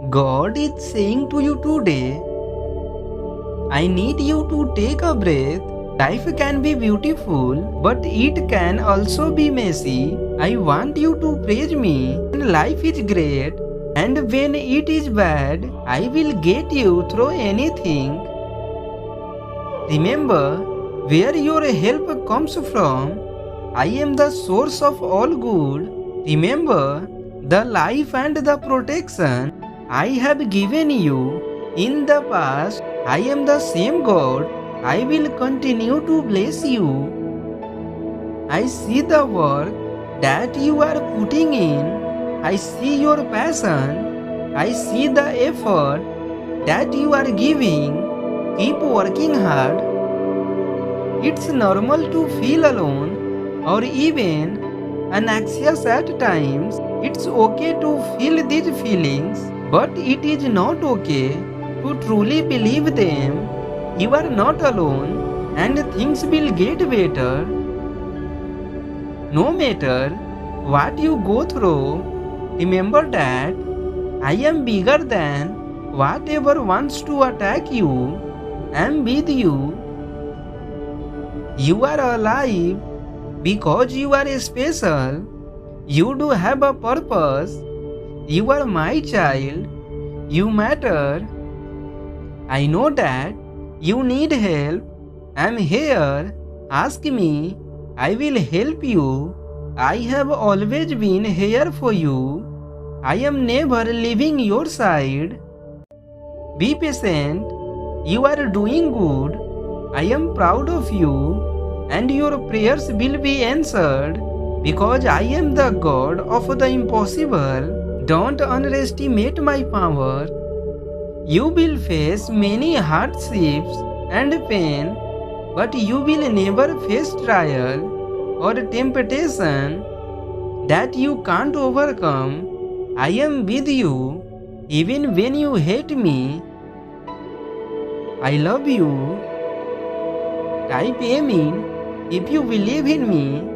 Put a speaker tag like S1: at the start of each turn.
S1: God is saying to you today, I need you to take a breath. Life can be beautiful, but it can also be messy. I want you to praise me when life is great, and when it is bad, I will get you through anything. Remember where your help comes from. I am the source of all good. Remember the life and the protection I have given you in the past. I am the same God. I will continue to bless you. I see the work that you are putting in. I see your passion. I see the effort that you are giving. Keep working hard. It's normal to feel alone or even anxious at times. It's okay to feel these feelings, but it is not okay to truly believe them. You are not alone and things will get better. No matter what you go through, remember that I am bigger than whatever wants to attack you. I am with you. You are alive because you are special. You do have a purpose. You are my child. You matter. I know that you need help. I am here. Ask me. I will help you. I have always been here for you. I am never leaving your side. Be patient. You are doing good. I am proud of you, and your prayers will be answered because I am the God of the impossible. Don't underestimate my power. You will face many hardships and pain, but you will never face trial or temptation that you can't overcome. I am with you even when you hate me. I love you. Type Amen if you believe in me.